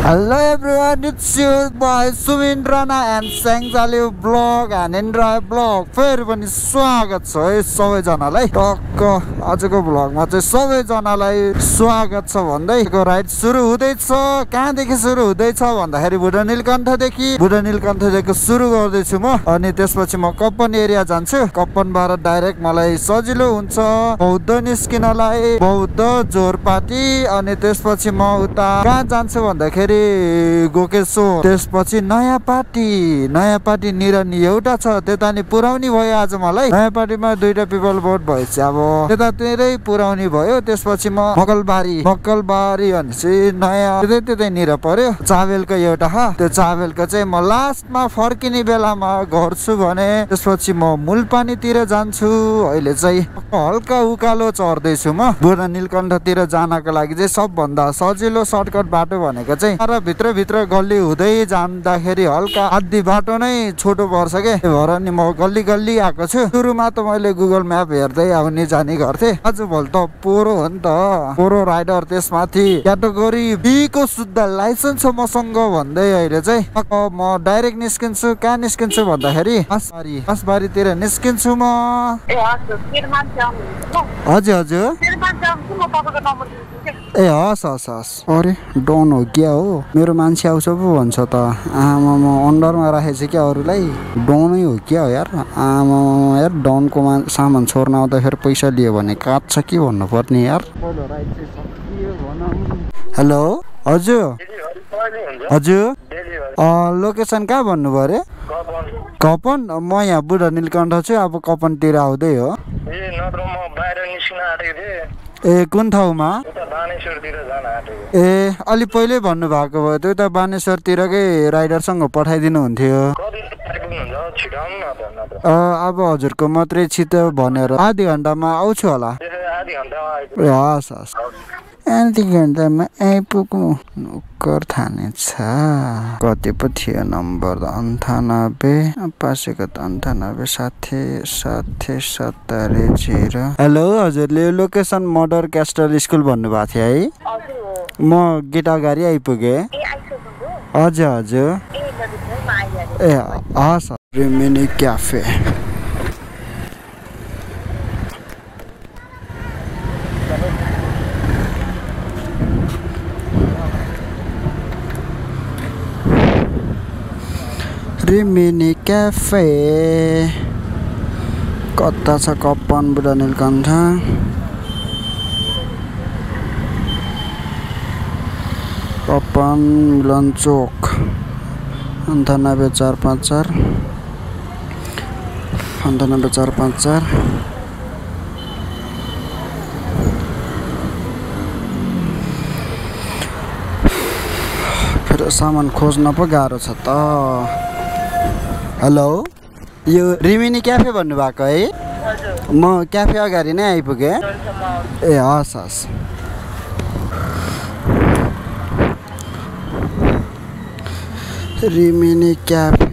Hello everyone, it's your boy Sumit Rana and Sangjalio vlog and Indra vlog. फेरि पनि स्वागत छ है सबैजनालाई। टक्क आजको भ्लगमा चाहिँ सबैजनालाई स्वागत छ भन्दै राइड सुरु हुँदैछ। कहाँदेखि सुरु हुँदैछ भन्दाखेरि बुढा नीलकण्ठदेखि सुरु गर्दैछु म। अनि त्यसपछि म कप्पन एरिया जान्छु। कप्पनबाट डाइरेक्ट मलाई सजिलो हुन्छ बौद्ध निस्किनलाई, बौद्ध जोरपाटी। अनि त्यसपछि म उता कहाँ जान्छु भन्दाखेरि गोकेश्वर, त्यसपछि नयाँ पार्टी निरनी एउटा छ, त्यता नि पुराउनी भयो आज मलाई। नयाँ पार्टीमा दुईटा पिपल बोट भएपछि अब त्यतातिरै पुराउनी भयो। त्यसपछि म मकलबारी अनि चाहिँ नयाँ त्यतैनिर पर्यो चावेलको एउटा त्यो चावेलको चाहिँ म लास्टमा फर्किने बेलामा गर्छु भने त्यसपछि म मूलपानीतिर जान्छु। अहिले चाहिँ हल्का उकालो चढ्दैछु म। बुढा नीलकण्ठतिर जानको लागि चाहिँ सबभन्दा सजिलो सर्टकट बाटो भनेको चाहिँ भित्र गल्ली हुँदै जाँदाखेरि हल्का आधी बाटो नै छोटो पर्छ के। त्यही भएर नि म गल्ली आएको छु। सुरुमा त मैले गुगल म्याप हेर्दै आउने जाने गर्थे। आजभोलि त पोरो हो नि त, पोरो राइडर, त्यसमाथि क्याटेगोरी बी को शुद्ध लाइसेन्स छ मसँग भन्दै अहिले चाहिँ म डाइरेक्ट निस्किन्छु। कहाँ निस्किन्छु भन्दाखेरि पासबारीतिर निस्किन्छु म। हजुर ए हस्। अरे डन हो क्या हो, मेरो मान्छे आउँछ पो भन्छ त। आमा अन्डरमा राखेको छ क्या अरूलाई, डनै हो क्या हो यार। आमा यार डनको सामान छोड्न आउँदाखेरि पैसा लियो भने काट्छ कि भन्नु पर्ने यार। हेलो हजुर लोकेसन कहाँ भन्नुभयो अरे? कपन। म यहाँ बुढा नीलकण्ठ छु, अब कपनतिर आउँदै हो। ए कुन ठाउँमा? ए अलि पहिल्यै भन्नुभएको भयो, त्यो त बानेश्वरतिरकै राइडरसँग पठाइदिनु हुन्थ्यो। अब हजुरको मात्रै छिटो भनेर आधी घन्टामा आउँछु होला। हस् आधी घन्टामा आइपुग्नु नोकर थाने छ। कति पो थियो नम्बर? 98 पासेको त 98 60 70 0। हेलो हजुरले लोकेसन मर्डर क्यास्टल स्कुल भन्नुभएको थियो है? म गेट अगाडि आइपुगेँ। हजुर ए हस्। मिनी क्याफे मिनी क्याफे कता छ? कप्पन बुढा नीलकण्ठ। कप्पन मिलन चोक 98454 98454। फेरि सामान खोज्न पो गाह्रो छ त। हेलो यो रिमिनी क्याफे भन्नुभएको है? म क्याफे अगाडि नै आइपुगेँ। ए हस्। रिमिनी क्याफे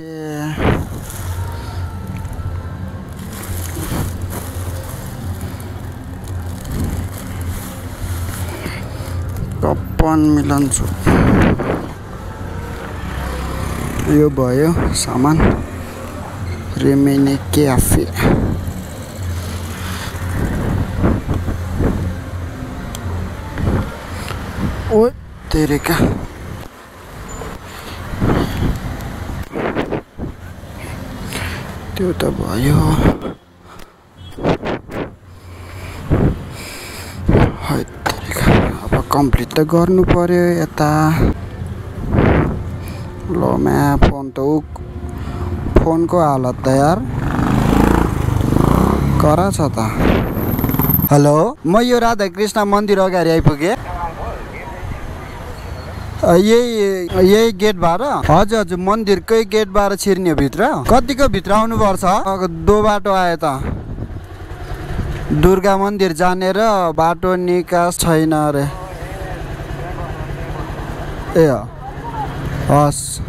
कप्पन मिलन चोक। यो भयो सामान। रिमिनी क्याफे ओ तेरेका। त्यो त भयो। अब कम्प्लिट त गर्नु पर्यो यता। लो म्या फोनको हालत त यार करा छ त। हेलो म यो राधाकृष्ण मन्दिर अगाडि आइपुगेँ। यही गेटबाट? हजुर मन्दिरकै गेटबाट छिर्ने भित्र। कतिको भित्र आउनुपर्छ? दो बाटो आयो त। दुर्गा मन्दिर जाने र बाटो निकास छैन अरे। ए हस्।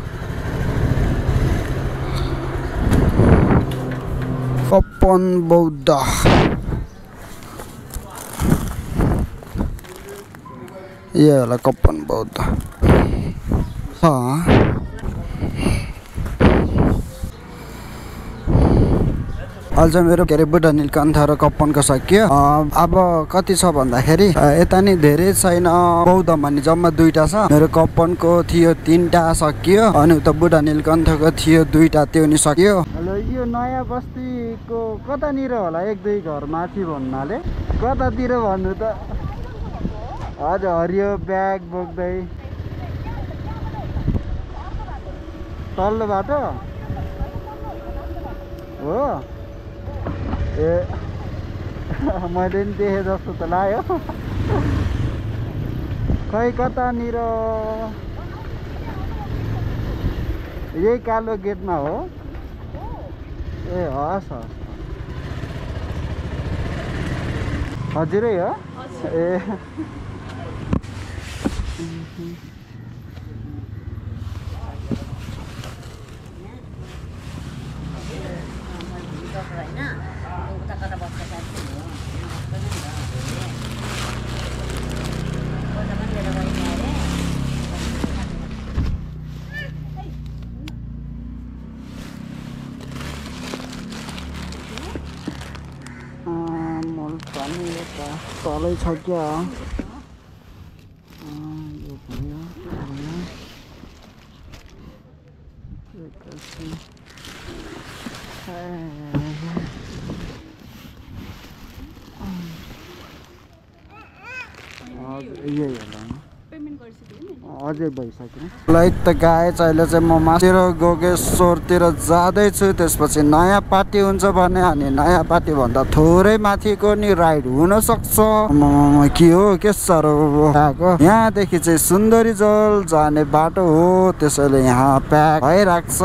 कप्पन बौद्ध ये होला कप्पन बौद्ध। अझ मेरो के अरे बुढा नीलकण्ठ र कप्पनको सकियो। अब कति छ भन्दाखेरि यता नि धेरै छैन, बौद्ध भन्ने जम्मा 2टा छ। मेरो कप्पनको थियो 3टा सकियो, अनि उता बुढा नीलकण्ठको थियो 2टा, त्यो नि सकियो। हेलो, यो नयाँ बस्तीको कतानिर होला? 1-2 घर माथि भन्नाले कतातिर भन्नु त? हजुर, हरियो ब्याग बोक्दै तल्लो बाटो हो। ए मैले नि देखेँ जस्तो त लाग्यो। खै कतानिर? यही कालो गेटमा हो? ए हस् हस्, हजुरै हो? ए पानी यता तलै छ क्या? यो भयो, यही होला अझै भइसक्यो। लाइक त गाएछ। अहिले चाहिँ म माथिर गोगेश्वरतिर जाँदैछु। त्यसपछि नयाँ पार्टी हुन्छ भने, अनि नयाँ पार्टी भन्दा थोरै माथिको नि राइड हुनसक्छ। के हो, के साह्रो आएको। यहाँदेखि चाहिँ सुन्दरी जल जाने बाटो हो, त्यसैले यहाँ प्याक भइरहेको छ,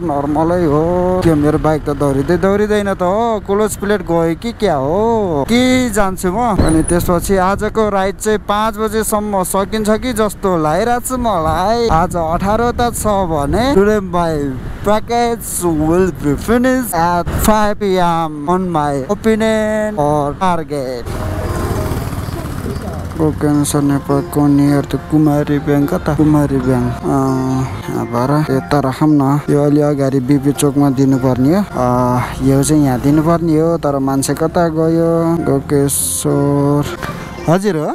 नर्मलै हो। के मेरो बाइक त दौडिँदैन त हो, क्लोज प्लेट गयो कि क्या हो कि जान्छु म। अनि त्यसपछि आजको राइड चाहिँ 5 बजेसम्म सकिन्छ कि जस्तो लागिरहेको छ मलाई। आज 18 त छ भने today my package will be finish at 5 PM on my opinion or target. Gokarneshwar नेपालको नियर त कुमारी ब्याङ्क कता? कुमारी ब्याङ्क भएर यता राखौँ न। यो अलि अगाडि बिपी चोकमा दिनुपर्ने हो, यो चाहिँ यहाँ दिनुपर्ने हो। तर मान्छे कता गयो? गोकेश्वर हजुर हो?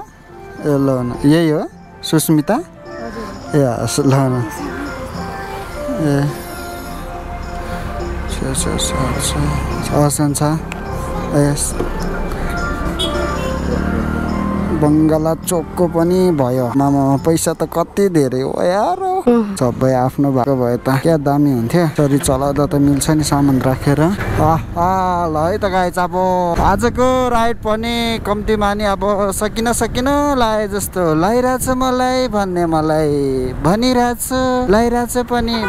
ए ल न, यही हो सुस्मिता? ए हस्, ल न। ए हस्, यस बङ्गला चोकको पनि भयो। मामा पैसा त कति धेरै हो यार। सबै आफ्नो भएको भए त क्या दामी हुन्थ्यो। सरी चलाउँदा त मिल्छ नि सामान राखेर। ल है त गाइज, अब आजको राइड पनि कम्ती मानि अब सकिन लाए जस्तो लागिरहेछ मलाई। भनिरहेछ पनि।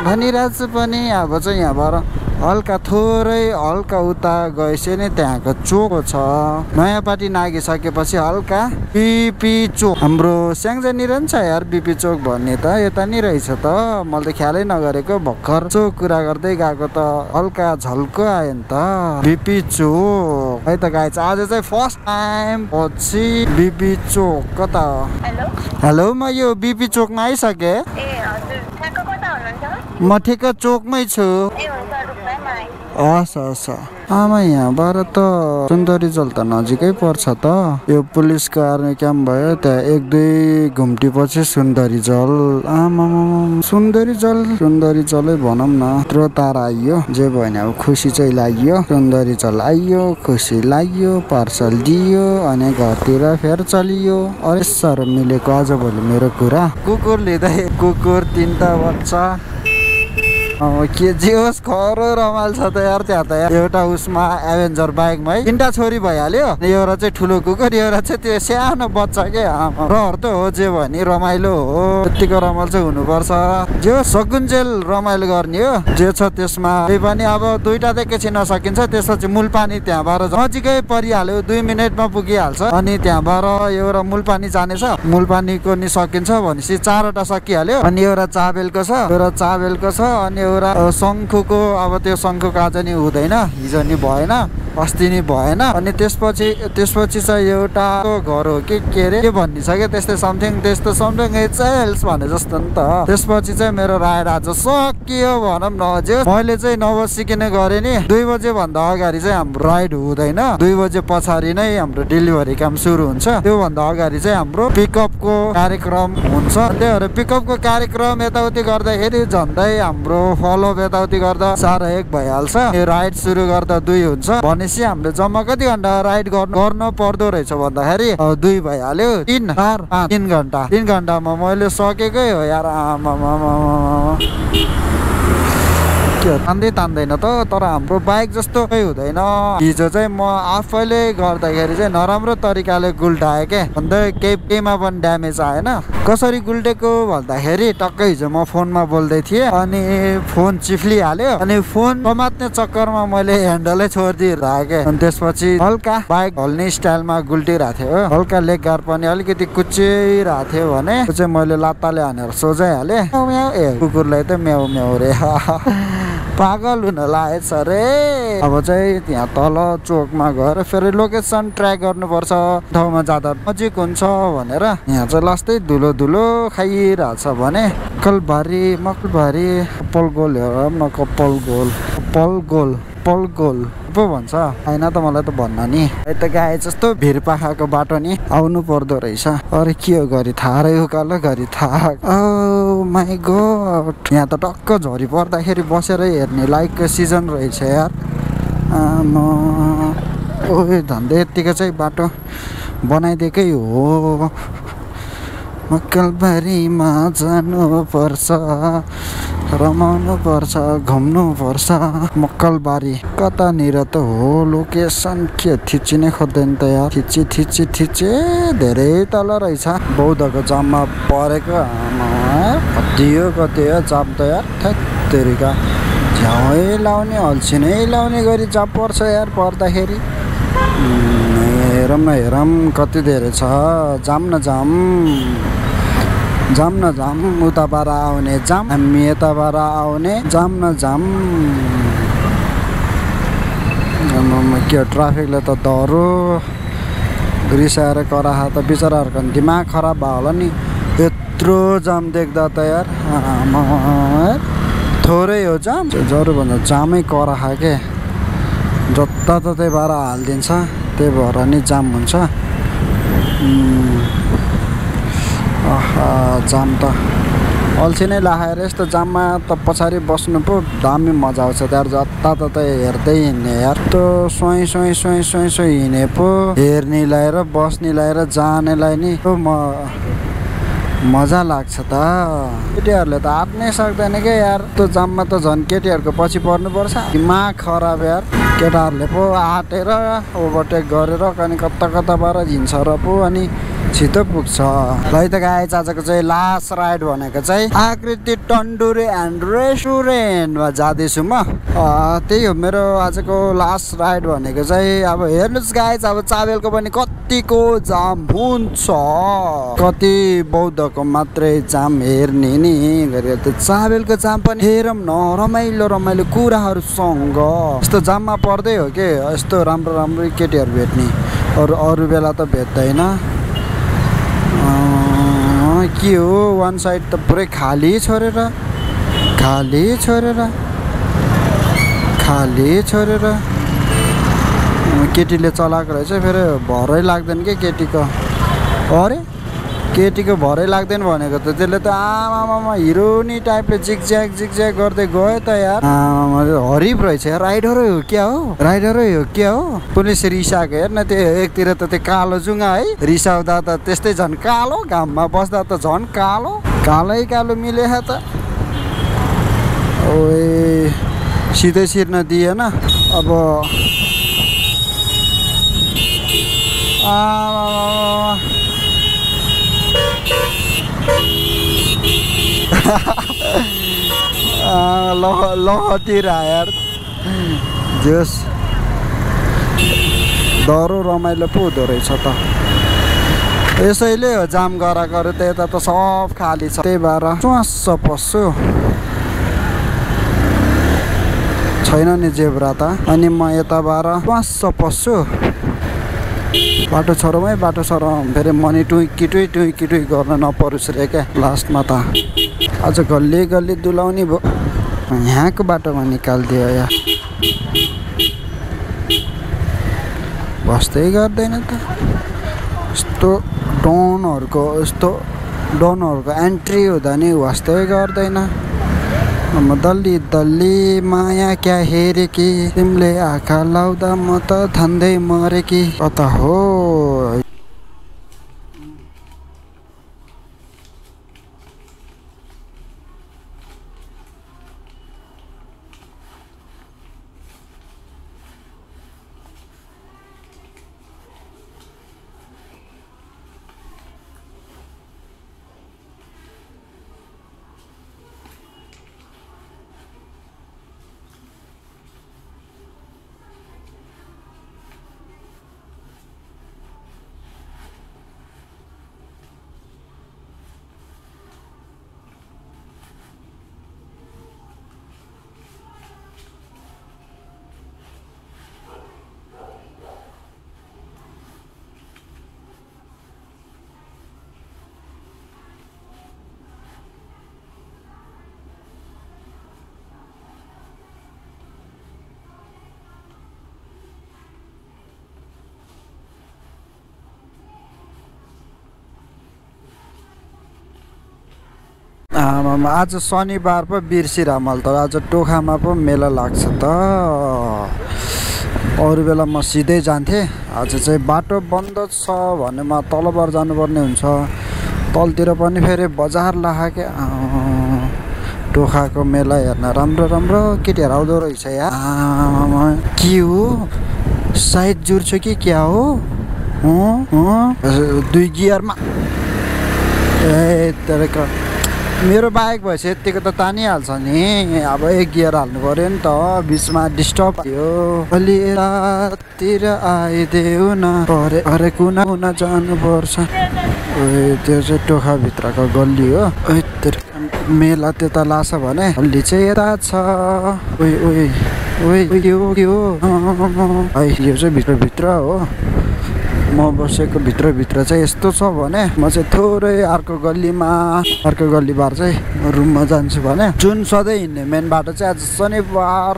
अब चाहिँ यहाँबाट हल्का हल्का उता गएपछि नि त्यहाँको चोक छ। नयाँ पार्टी नागिसकेपछि हल्का बिपी चोक, हाम्रो स्याङ्जानिर नि छ यार बिपी चोक भन्ने त, यता नि रहेछ त। मैले त ख्यालै नगरेको, भर्खर चोक कुरा गर्दै गएको त हल्का झल्को आयो नि त बिपी चोक। है त गाइज, आज चाहिँ फर्स्ट टाइम पछि बिपी चोक कता हो? हेलो, म यो बिपी चोकमा आइसकेँ। म ठिक्क चोकमै छु। हस्। आमा यहाँबाट त सुन्दरी जल त नजिकै पर्छ त। यो पुलिसको आर्मी क्याम्प भयो, त्यहाँ 1-2 घुम्टी पछि सुन्दरी जल। आमा सुन्दरी जलै भनौँ न। यत्रो तार आइयो, जे भयो नि अब खुसी चाहिँ लाग्यो। सुन्दरी जल आइयो, खुसी लाग्यो, पार्सल दियो, अनि घरतिर फेर चलियो। अरे साह्रो मिलेको आजभोलि मेरो कुरा। कुकुर लिँदै कुकुर 3टा बच्चा। के जे होस्, खरो रमाइलो छ त यार। त्यहाँ त एउटा उसमा एभेन्जर बाइकमा 3टा छोरी भइहाल्यो। एउटा चाहिँ ठुलो कुकुर, एउटा चाहिँ त्यो सानो बच्चा के। रहर त हो, जे भयो नि रमाइलो हो। यतिको रमाइलो चाहिँ हुनुपर्छ। जे सकुन्जेल रमाइलो गर्ने हो जे छ त्यसमा। त्यही पनि अब 2टादेखि एकैछिन नसकिन्छ। त्यसपछि मूलपानी त्यहाँबाट नजिकै परिहाल्यो, 2 मिनटमा पुगिहाल्छ। अनि त्यहाँबाट एउटा मूलपानी जानेछ, मूलपानीको नि सकिन्छ भनेपछि 4वटा सकिहाल्यो। अनि एउटा चाबेलको छ, अनि एउटा शङ्खुको। अब त्यो शङ्खुको आज नि हुँदैन, हिजो नि भएन। अस्ति नै भएन। अनि त्यसपछि चाहिँ एउटा घर हो कि के अरे के भनिसक्यो त्यस्तै समथिङ इट्स एल्स भने जस्तो नि त। त्यसपछि चाहिँ मेरो राइड आज सकियो भनौँ न। हजुर मैले चाहिँ नबसिकन गरेँ नि। 2 बजे भन्दा अगाडि चाहिँ हाम्रो राइड हुँदैन। 2 बजे पछाडि नै हाम्रो डेलिभरी काम सुरु हुन्छ। त्यो भन्दा अगाडि चाहिँ हाम्रो पिकअपको कार्यक्रम हुन्छ। त्यही भएर पिकअपको कार्यक्रम यताउति गर्दाखेरि झन्डै हाम्रो फलोअप यताउति गर्दा 4:01 भइहाल्छ। यो राइड सुरु गर्दा 2 हुन्छ भनेपछि हामीले जम्मा कति घन्टा राइड गर्न पर्दो रहेछ भन्दाखेरि 2 भइहाल्यो। 3 4 5 3 घन्टा। 3 घन्टामा मैले सकेकै हो यार। तान्दैन त। तर हाम्रो बाइक जस्तो हुँदैन। हिजो चाहिँ म आफैले गर्दाखेरि चाहिँ नराम्रो तरिकाले गुल्टाएँ क्या। अन्त केहीमा पनि ड्यामेज आएन। कसरी गुल्टेको भन्दाखेरि टक्कै हिजो म फोनमा बोल्दै थिएँ अनि फोन चिफ्लिहाल्यो। अनि फोन समात्ने चक्करमा मैले ह्यान्डलै छोडिदिइरहेको क्या। अनि त्यसपछि हल्का बाइक हल्ने स्टाइलमा गुल्टिरहेको थियो। हल्का लेग गार्ड पनि अलिकति कुचिरहेको थियो भने चाहिँ मैले लात्ताले हानेर सोझाइहालेँ। कुकुरलाई त म्याउ म्याउ रे पागल हुन लागेछ रे। अब चाहिँ त्यहाँ तल चोकमा गएर फेरि लोकेसन ट्र्याक गर्नुपर्छ। ठाउँमा जाँदा नजिक हुन्छ भनेर यहाँ चाहिँ लास्टै धुलो खाइरहेछ भने मकलबारी कपाल गोल हेर न। कपाल गोल पो भन्छ होइन त मलाई त भन्न नि। त गाए जस्तो भिरपाखाको बाटो नि आउनु पर्दो रहेछ। अरे के हो गरी थाहा रे उकालो गरी थाहा। ओ माई गॉड यहाँ त टक्क झरी पर्दाखेरि बसेर हेर्ने लाइकको सिजन रहेछ यार। ओए धन्दै यत्तिको चाहिँ बाटो बनाइदिएकै हो। मकलबारीमा जानुपर्छ, रमाउनु पर्छ, घुम्नु पर्छ। मकलबारी कतानिर त हो लोकेसन? के थिचिनै खोज्दैन त यार। थिचे धेरै तल रहेछ। बौद्धको जाममा परेको कति हो जाम त यार। थैत्तेरिका झ्याउै लाउने अल्छी नै लाउने गरी जाम पर्छ यार पर्दाखेरि। हेरौँ कति धेरै छ जाम न जाम उताबाट आउने जाम हामी यताबाट आउने जाम न जाम। के ट्राफिकले त डह्रो रिसाएर कराहा त बिचराहरूको दिमाग खराब भयो होला नि। यत्रो जाम देख्दा त यार थोरै हो जाम। जरुभन्दा जामै कराहा के जताततै भएर हालिदिन्छ। त्यही भएर नि जाम हुन्छ। जाम त अल्छी नै लाएर यस्तो जाममा त पछाडि बस्नु पो दामी मजा आउँछ यार। जताततै हेर्दै हिँड्ने यार। त सोही हिँडे पो हेर्नेलाई र बस्नेलाई र जानेलाई नि मजा लाग्छ त। केटीहरूले त आँट्नै सक्दैन क्या यार। त्यो जाममा त झन् केटीहरूको पछि पर्नुपर्छ। दिमाग खराब यार। केटाहरूले पो आँटेर ओभरटेक गरेर अनि कताबाट हिँड्छ र पो अनि छिटो पुग्छ। है त गाइस आजको चाहिँ लास्ट राइड भनेको चाहिँ आकृति तन्दुरी एन्ड रेस्टुरेन्टमा जाँदैछु म। त्यही हो मेरो आजको लास्ट राइड भनेको चाहिँ। अब हेर्नुहोस् गाइस अब चाबेलको पनि कतिको जाम हुन्छ। कति बौद्धको मात्रै जाम हेर्ने नि गरे त्यो चाबेलको जाम पनि हेरौँ न। रमाइलो कुराहरूसँग यस्तो जाममा पर्दै हो के यस्तो राम्रो केटीहरू भेट्ने। अरू बेला त भेट्दैन। के हो वान साइड त पुरै खाली छोडेर केटीले चलाएको रहेछ। फेरि भरै लाग्दैन के केटीको। अरे केटीको भरै लाग्दैन भनेको त त्यसले त आमामा हिरोनी टाइपले जिगज्याग गर्दै गयो त यार। हरिफ रहेछ राइडरै हो क्या हो। पुलिस रिसाएको हेर्न त्यो एकतिर त त्यो कालो जुङ्गा है। रिसाउँदा त त्यस्तै झन् कालो, घाममा बस्दा त झन् कालो मिले त। ओए सिधै सिर्न दिएन। अब लहतिर यार जोस डह्रो रमाइलो पो हुँदो रहेछ त। यसैले हो जाम गराएको त यता त सब खाली छ। त्यही भएर चुवास्स पस्छु। छ छैन नि जेब्रा त। अनि म यताबाट स्वास्स पस्छु बाटो छेउमा फेरि मनी टुई गर्न नपरोस् रे क्या लास्टमा त। आज गल्ली दुलाउने भयो यहाँको बाटोमा निकालिदियो या बस्दै गर्दैन त। यस्तो डनहरूको एन्ट्री हुँदा नि वास्तै गर्दैन। दल्ली माया क्या हेरे कि तिमीले आँखा लाउँदा म त धन्दै मरे कि कता हो। आज शनिबार पो बिर्सिरह मैले त। आज टोखामा पो मेला लाग्छ त। अरू बेला म सिधै जान्थेँ। आज चाहिँ बाटो बन्द छ भने म तलबार जानुपर्ने हुन्छ। तलतिर पनि फेरि बजार लाग्यो क्या। टोखाको मेला हेर्न राम्रो केटीहरू आउँदो रहेछ या। के हो साइड जुर्छ कि क्या हो 2 गियरमा। मेरो बाइक भएपछि यतिको त तानिहाल्छ नि। अब 1 गियर हाल्नु पऱ्यो नि त। बिचमा डिस्टर्ब भयो। अलि राततिर आइदेऊ न अरे कुना जानुपर्छ। त्यो चाहिँ टोखाभित्रको गल्ली हो। मेला त्यता लाग्छ भने गल्ली चाहिँ यता छ। यो चाहिँ भित्रभित्र हो। म बसेको भित्रभित्र चाहिँ यस्तो छ भने म चाहिँ थोरै अर्को गल्लीबार चाहिँ रुममा जान्छु भने जुन सधैँ हिँड्ने मेन बाटो चाहिँ आज शनिबार